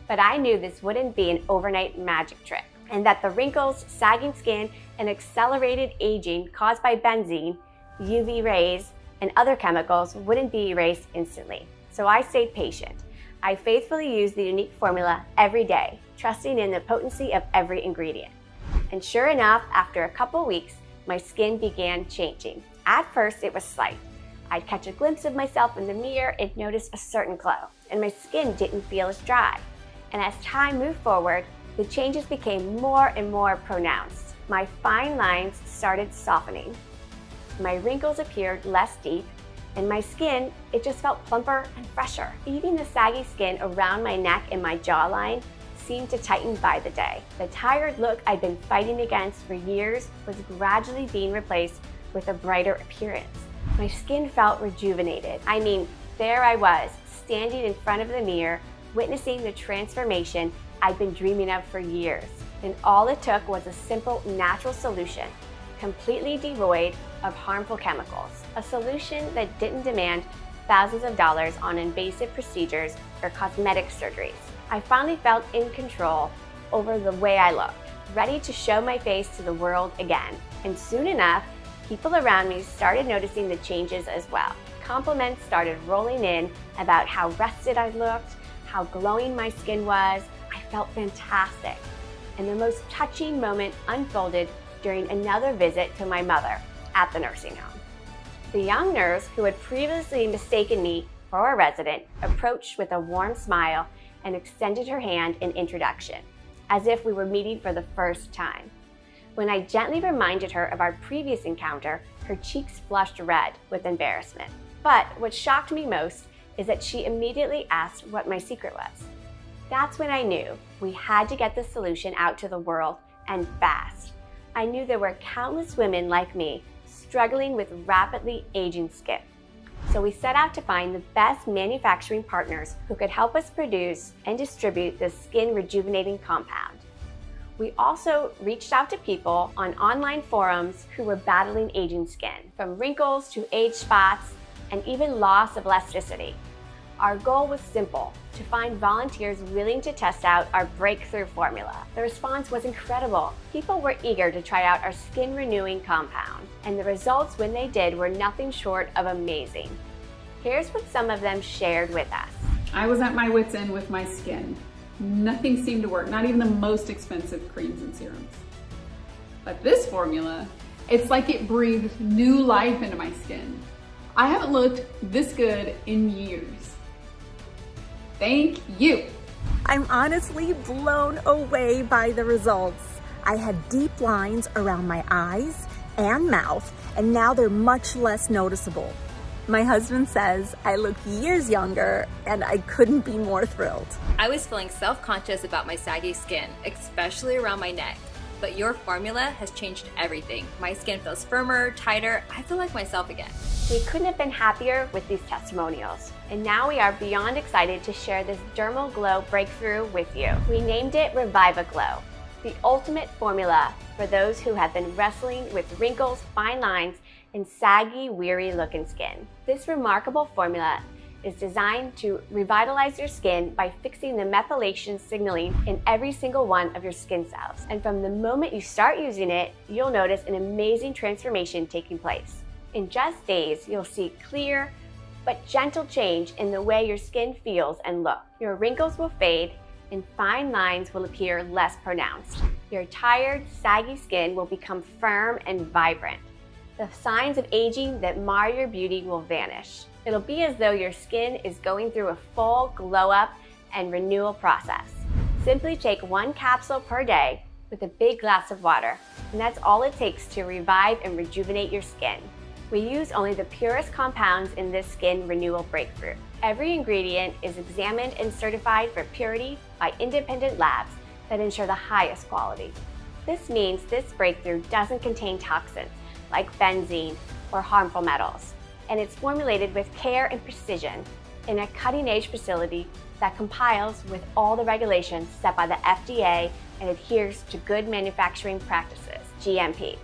but I knew this wouldn't be an overnight magic trick, and that the wrinkles, sagging skin, and accelerated aging caused by benzene, UV rays, and other chemicals wouldn't be erased instantly. So I stayed patient. I faithfully used the unique formula every day, trusting in the potency of every ingredient. And sure enough, after a couple weeks, my skin began changing. At first, it was slight. I'd catch a glimpse of myself in the mirror and notice a certain glow, and my skin didn't feel as dry. And as time moved forward, the changes became more and more pronounced. My fine lines started softening. My wrinkles appeared less deep, and my skin, it just felt plumper and fresher. Even the saggy skin around my neck and my jawline seemed to tighten by the day. The tired look I'd been fighting against for years was gradually being replaced with a brighter appearance. My skin felt rejuvenated. I mean, there I was, standing in front of the mirror, witnessing the transformation I'd been dreaming of for years. And all it took was a simple, natural solution, completely devoid of harmful chemicals. A solution that didn't demand thousands of dollars on invasive procedures or cosmetic surgeries. I finally felt in control over the way I looked, ready to show my face to the world again. And soon enough, people around me started noticing the changes as well. Compliments started rolling in about how rested I looked, how glowing my skin was. I felt fantastic. And the most touching moment unfolded during another visit to my mother at the nursing home. The young nurse who had previously mistaken me for a resident approached with a warm smile and extended her hand in introduction, as if we were meeting for the first time. When I gently reminded her of our previous encounter, her cheeks flushed red with embarrassment. But what shocked me most is that she immediately asked what my secret was. That's when I knew we had to get the solution out to the world, and fast. I knew there were countless women like me struggling with rapidly aging skin. So we set out to find the best manufacturing partners who could help us produce and distribute this skin rejuvenating compound. We also reached out to people on online forums who were battling aging skin, from wrinkles to age spots and even loss of elasticity. Our goal was simple: to find volunteers willing to test out our breakthrough formula. The response was incredible. People were eager to try out our skin renewing compound, and the results when they did were nothing short of amazing. Here's what some of them shared with us. I was at my wit's end with my skin. Nothing seemed to work, not even the most expensive creams and serums. But this formula, it's like it breathed new life into my skin. I haven't looked this good in years. Thank you. I'm honestly blown away by the results. I had deep lines around my eyes and mouth, and now they're much less noticeable. My husband says I look years younger, and I couldn't be more thrilled. I was feeling self-conscious about my saggy skin, especially around my neck. But your formula has changed everything. My skin feels firmer, tighter. I feel like myself again. We couldn't have been happier with these testimonials. And now we are beyond excited to share this dermal glow breakthrough with you. We named it RevivaGlow, the ultimate formula for those who have been wrestling with wrinkles, fine lines, and saggy, weary looking skin. This remarkable formula is designed to revitalize your skin by fixing the methylation signaling in every single one of your skin cells. And from the moment you start using it, you'll notice an amazing transformation taking place. In just days, you'll see clear but gentle change in the way your skin feels and looks. Your wrinkles will fade and fine lines will appear less pronounced. Your tired, saggy skin will become firm and vibrant. The signs of aging that mar your beauty will vanish. It'll be as though your skin is going through a full glow up and renewal process. Simply take 1 capsule per day with a big glass of water, and that's all it takes to revive and rejuvenate your skin. We use only the purest compounds in this skin renewal breakthrough. Every ingredient is examined and certified for purity by independent labs that ensure the highest quality. This means this breakthrough doesn't contain toxins like benzene or harmful metals, and it's formulated with care and precision in a cutting-edge facility that complies with all the regulations set by the FDA and adheres to good manufacturing practices, GMP.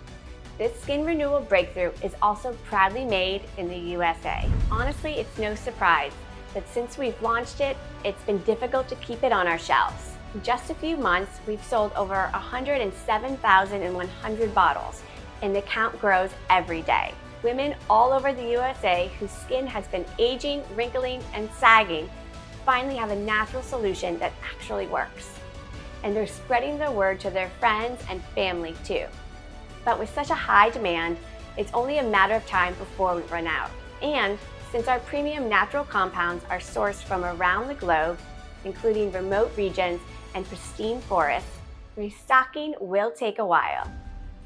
This skin renewal breakthrough is also proudly made in the USA. Honestly, it's no surprise that since we've launched it, it's been difficult to keep it on our shelves. In just a few months, we've sold over 107,100 bottles, and the count grows every day. Women all over the USA whose skin has been aging, wrinkling, and sagging finally have a natural solution that actually works. And they're spreading the word to their friends and family too. But with such a high demand, it's only a matter of time before we run out. And since our premium natural compounds are sourced from around the globe, including remote regions and pristine forests, restocking will take a while.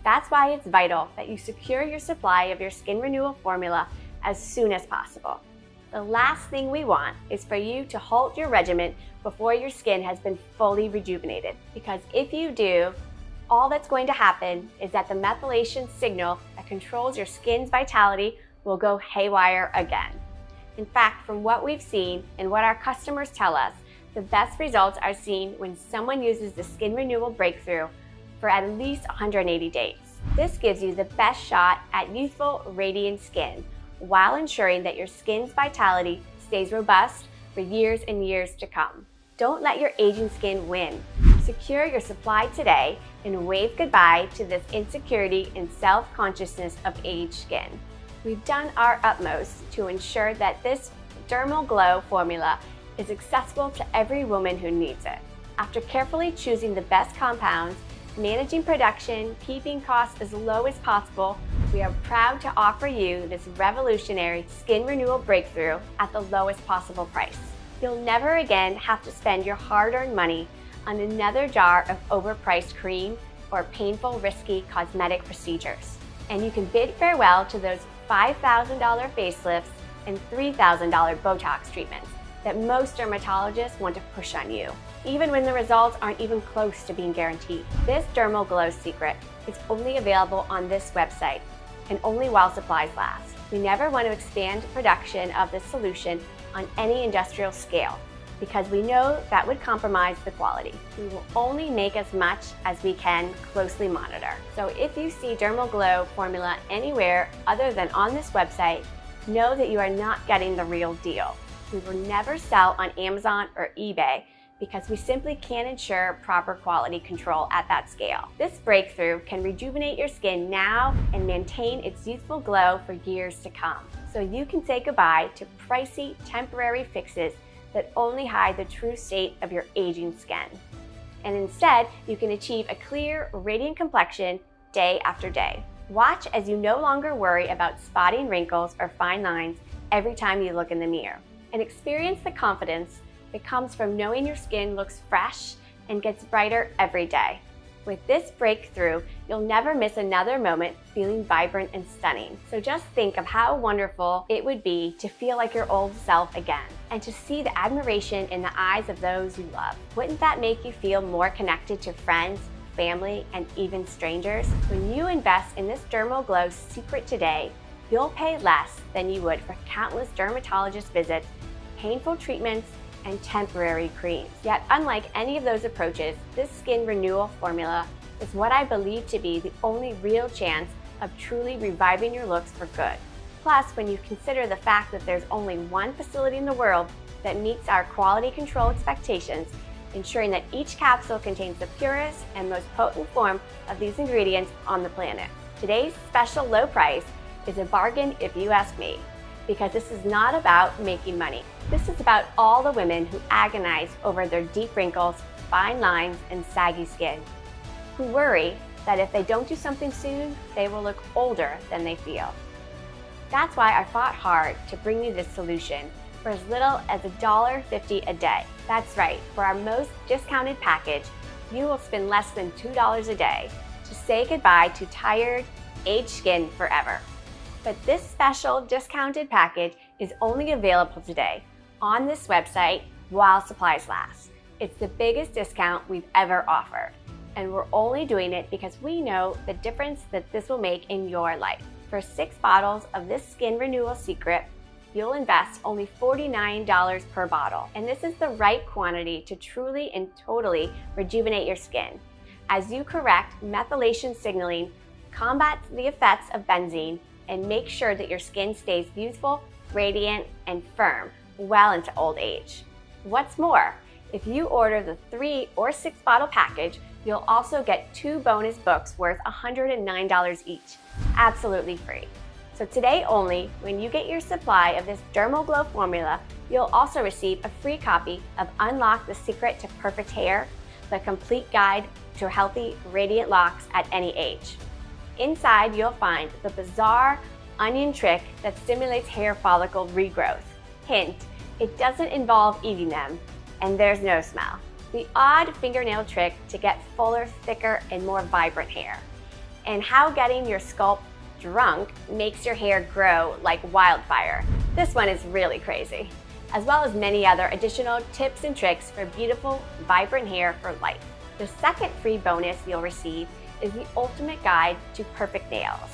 That's why it's vital that you secure your supply of your skin renewal formula as soon as possible. The last thing we want is for you to halt your regimen before your skin has been fully rejuvenated, because if you do, all that's going to happen is that the methylation signal that controls your skin's vitality will go haywire again. In fact, from what we've seen and what our customers tell us, the best results are seen when someone uses the skin renewal breakthrough for at least 180 days. This gives you the best shot at youthful, radiant skin while ensuring that your skin's vitality stays robust for years and years to come. Don't let your aging skin win. Secure your supply today and wave goodbye to this insecurity and self-consciousness of aged skin. We've done our utmost to ensure that this dermal glow formula is accessible to every woman who needs it. After carefully choosing the best compounds, managing production, keeping costs as low as possible, we are proud to offer you this revolutionary skin renewal breakthrough at the lowest possible price. You'll never again have to spend your hard-earned money on another jar of overpriced cream or painful, risky cosmetic procedures. And you can bid farewell to those $5,000 facelifts and $3,000 Botox treatments that most dermatologists want to push on you, even when the results aren't even close to being guaranteed. This dermal glow secret is only available on this website and only while supplies last. We never want to expand production of this solution on any industrial scale because we know that would compromise the quality. We will only make as much as we can closely monitor. So if you see Dermal Glow formula anywhere other than on this website, know that you are not getting the real deal. We will never sell on Amazon or eBay because we simply can't ensure proper quality control at that scale. This breakthrough can rejuvenate your skin now and maintain its youthful glow for years to come. So you can say goodbye to pricey, temporary fixes that only hide the true state of your aging skin. And instead, you can achieve a clear, radiant complexion day after day. Watch as you no longer worry about spotting wrinkles or fine lines every time you look in the mirror. And experience the confidence that comes from knowing your skin looks fresh and gets brighter every day. With this breakthrough, you'll never miss another moment feeling vibrant and stunning. So just think of how wonderful it would be to feel like your old self again and to see the admiration in the eyes of those you love. Wouldn't that make you feel more connected to friends, family, and even strangers? When you invest in this Dermal Glow secret today, you'll pay less than you would for countless dermatologist visits, painful treatments, and temporary creams. Yet unlike any of those approaches, this skin renewal formula is what I believe to be the only real chance of truly reviving your looks for good. Plus, when you consider the fact that there's only one facility in the world that meets our quality control expectations, ensuring that each capsule contains the purest and most potent form of these ingredients on the planet. Today's special low price is a bargain if you ask me, because this is not about making money. This is about all the women who agonize over their deep wrinkles, fine lines, and saggy skin, who worry that if they don't do something soon, they will look older than they feel. That's why I fought hard to bring you this solution for as little as $1.50 a day. That's right, for our most discounted package, you will spend less than $2 a day to say goodbye to tired, aged skin forever. But this special discounted package is only available today on this website while supplies last. It's the biggest discount we've ever offered, and we're only doing it because we know the difference that this will make in your life. For 6 bottles of this skin renewal secret, you'll invest only $49 per bottle. And this is the right quantity to truly and totally rejuvenate your skin, as you correct methylation signaling, combat the effects of benzene, and make sure that your skin stays youthful, radiant, and firm well into old age. What's more, if you order the 3 or 6 bottle package, you'll also get 2 bonus books worth $109 each, absolutely free. So today only, when you get your supply of this DermoGlow formula, you'll also receive a free copy of Unlock the Secret to Perfect Hair, the complete guide to healthy, radiant locks at any age. Inside, you'll find the bizarre onion trick that stimulates hair follicle regrowth. Hint, it doesn't involve eating them, and there's no smell. The odd fingernail trick to get fuller, thicker, and more vibrant hair. And how getting your scalp drunk makes your hair grow like wildfire. This one is really crazy, as well as many other additional tips and tricks for beautiful, vibrant hair for life. The second free bonus you'll receive is the ultimate guide to perfect nails.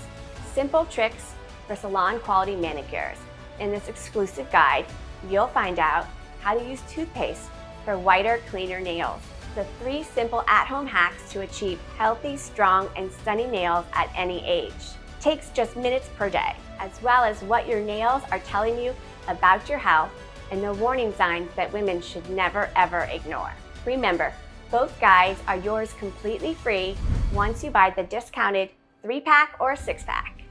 Simple tricks for salon quality manicures. In this exclusive guide, you'll find out how to use toothpaste for whiter, cleaner nails. The 3 simple at-home hacks to achieve healthy, strong, and stunning nails at any age. Takes just minutes per day, as well as what your nails are telling you about your health and the warning signs that women should never ever ignore. Remember, both guides are yours completely free once you buy the discounted 3-pack or 6-pack.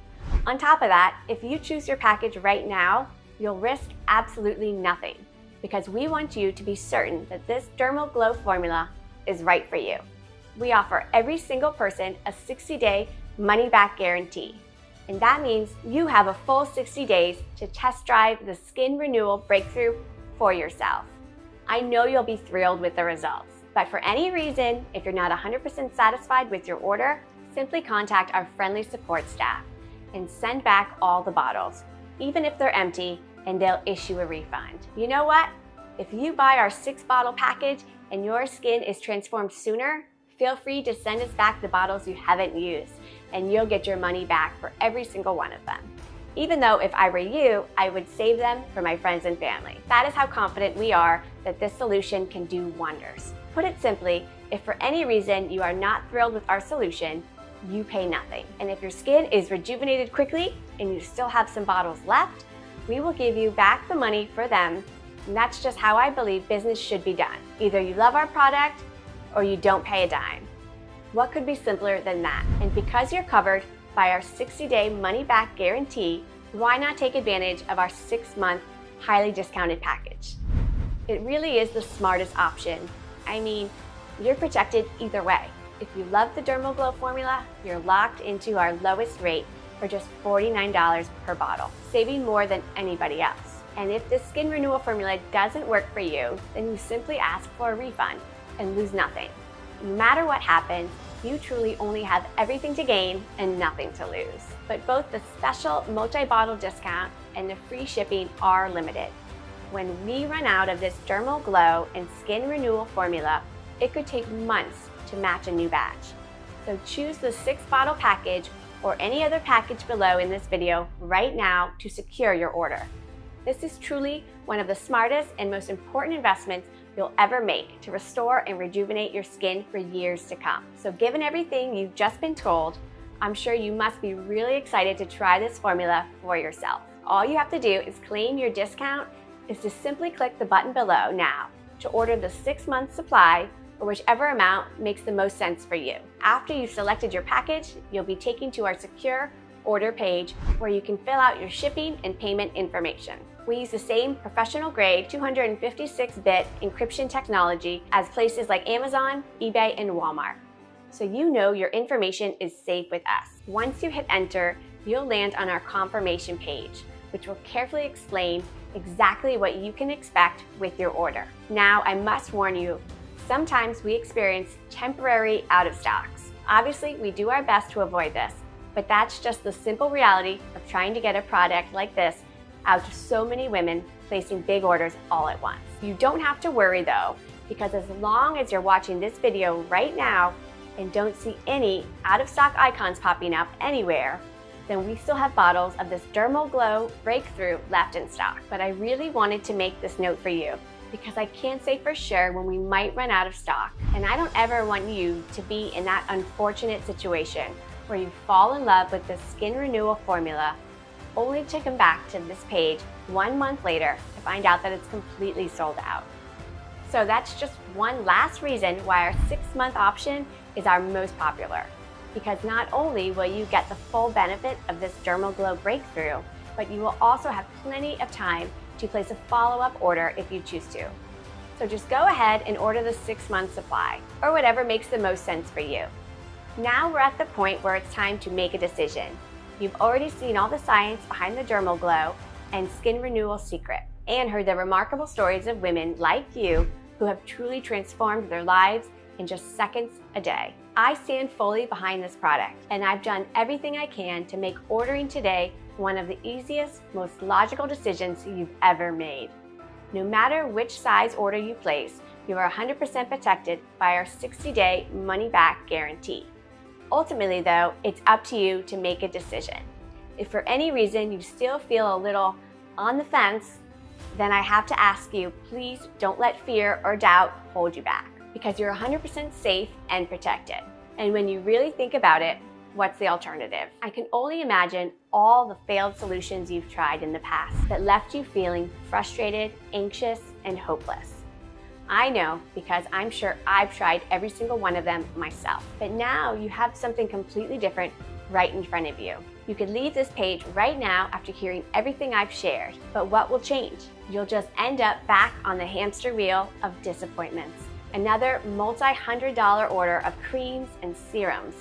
On top of that, if you choose your package right now, you'll risk absolutely nothing, because we want you to be certain that this DermoGlow formula is right for you. We offer every single person a 60-day money-back guarantee. And that means you have a full 60 days to test drive the skin renewal breakthrough for yourself. I know you'll be thrilled with the results, but for any reason, if you're not 100% satisfied with your order, simply contact our friendly support staff and send back all the bottles, even if they're empty, and they'll issue a refund. You know what? If you buy our 6-bottle package and your skin is transformed sooner, feel free to send us back the bottles you haven't used, and you'll get your money back for every single one of them. Even though if I were you, I would save them for my friends and family. That is how confident we are that this solution can do wonders. Put it simply, if for any reason you are not thrilled with our solution, you pay nothing. And if your skin is rejuvenated quickly and you still have some bottles left, we will give you back the money for them. And that's just how I believe business should be done. Either you love our product or you don't pay a dime. What could be simpler than that? And because you're covered by our 60-day money-back guarantee, why not take advantage of our 6-month highly discounted package? It really is the smartest option. I mean, you're protected either way. If you love the DermoGlow formula, you're locked into our lowest rate for just $49 per bottle, saving more than anybody else. And if this skin renewal formula doesn't work for you, then you simply ask for a refund and lose nothing. No matter what happens, you truly only have everything to gain and nothing to lose. But both the special multi-bottle discount and the free shipping are limited. When we run out of this DermoGlow and skin renewal formula, it could take months to match a new batch. So choose the 6-bottle package or any other package below in this video right now to secure your order. This is truly one of the smartest and most important investments you'll ever make to restore and rejuvenate your skin for years to come. So given everything you've just been told, I'm sure you must be really excited to try this formula for yourself. All you have to do is claim your discount is to simply click the button below now to order the 6-month supply or whichever amount makes the most sense for you. After you've selected your package, you'll be taken to our secure order page where you can fill out your shipping and payment information. We use the same professional grade 256-bit encryption technology as places like Amazon, eBay, and Walmart. So you know your information is safe with us. Once you hit enter, you'll land on our confirmation page, which will carefully explain exactly what you can expect with your order. Now, I must warn you, sometimes we experience temporary out of stocks. Obviously, we do our best to avoid this, but that's just the simple reality of trying to get a product like this out to so many women placing big orders all at once. You don't have to worry though, because as long as you're watching this video right now and don't see any out of stock icons popping up anywhere, then we still have bottles of this DermoGlow Breakthrough left in stock. But I really wanted to make this note for you because I can't say for sure when we might run out of stock. And I don't ever want you to be in that unfortunate situation where you fall in love with the skin renewal formula only to come back to this page 1 month later to find out that it's completely sold out. So that's just one last reason why our 6-month option is our most popular. Because not only will you get the full benefit of this DermoGlow Breakthrough, but you will also have plenty of time to place a follow-up order if you choose to. So just go ahead and order the 6-month supply, or whatever makes the most sense for you. Now we're at the point where it's time to make a decision. You've already seen all the science behind the DermoGlow and skin renewal secret, and heard the remarkable stories of women like you who have truly transformed their lives in just seconds a day. I stand fully behind this product, and I've done everything I can to make ordering today one of the easiest, most logical decisions you've ever made. No matter which size order you place, you are 100% protected by our 60-day money-back guarantee. Ultimately though, it's up to you to make a decision. If for any reason you still feel a little on the fence, then I have to ask you, please don't let fear or doubt hold you back, because you're 100% safe and protected. And when you really think about it, what's the alternative? I can only imagine all the failed solutions you've tried in the past that left you feeling frustrated, anxious, and hopeless. I know, because I'm sure I've tried every single one of them myself. But now you have something completely different right in front of you. You could leave this page right now after hearing everything I've shared. But what will change? You'll just end up back on the hamster wheel of disappointments. Another multi-$100 order of creams and serums.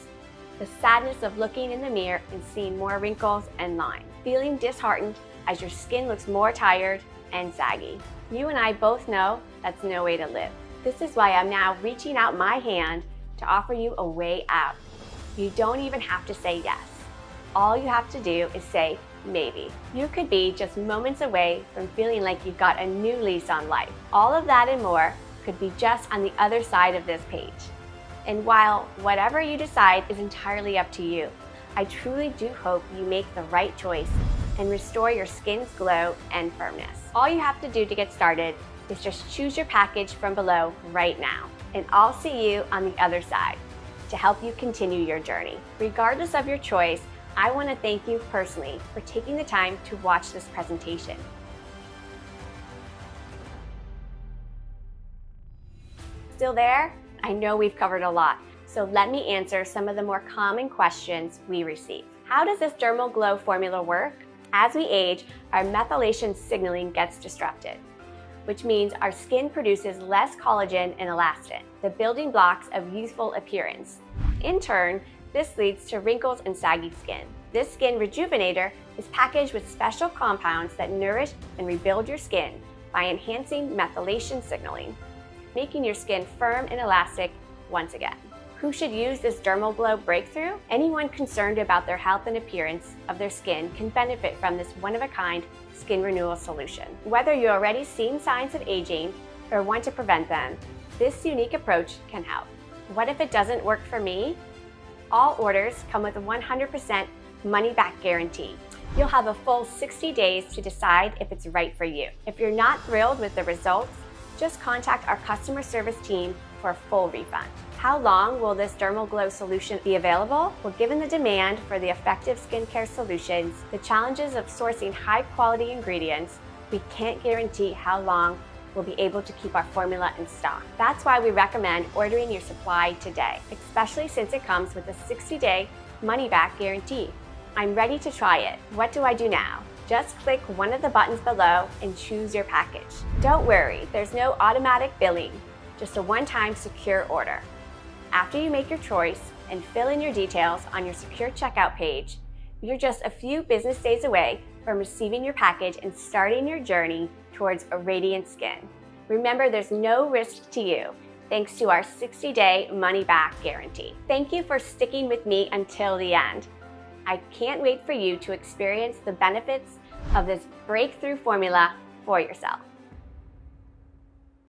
The sadness of looking in the mirror and seeing more wrinkles and lines. Feeling disheartened as your skin looks more tired and saggy. You and I both know that's no way to live. This is why I'm now reaching out my hand to offer you a way out. You don't even have to say yes. All you have to do is say maybe. You could be just moments away from feeling like you've got a new lease on life. All of that and more could be just on the other side of this page. And while whatever you decide is entirely up to you, I truly do hope you make the right choice and restore your skin's glow and firmness. All you have to do to get started is just choose your package from below right now, and I'll see you on the other side to help you continue your journey. Regardless of your choice, I want to thank you personally for taking the time to watch this presentation. Still there? I know we've covered a lot, so let me answer some of the more common questions we receive. How does this DermoGlow formula work? As we age, our methylation signaling gets disrupted, which means our skin produces less collagen and elastin, the building blocks of youthful appearance. In turn, this leads to wrinkles and saggy skin. This skin rejuvenator is packaged with special compounds that nourish and rebuild your skin by enhancing methylation signaling, making your skin firm and elastic once again. Who should use this DermoGlow Breakthrough? Anyone concerned about their health and appearance of their skin can benefit from this one-of-a-kind skin renewal solution. Whether you're already seeing signs of aging or want to prevent them, this unique approach can help. What if it doesn't work for me? All orders come with a 100% money-back guarantee. You'll have a full 60 days to decide if it's right for you. If you're not thrilled with the results, just contact our customer service team for a full refund. How long will this Dermal Glow solution be available? Well, given the demand for the effective skincare solutions, the challenges of sourcing high-quality ingredients, we can't guarantee how long we'll be able to keep our formula in stock. That's why we recommend ordering your supply today, especially since it comes with a 60-day money-back guarantee. I'm ready to try it. What do I do now? Just click one of the buttons below and choose your package. Don't worry, there's no automatic billing, just a one-time secure order. After you make your choice and fill in your details on your secure checkout page, you're just a few business days away from receiving your package and starting your journey towards a radiant skin. Remember, there's no risk to you, thanks to our 60-day money-back guarantee. Thank you for sticking with me until the end. I can't wait for you to experience the benefits of this breakthrough formula for yourself.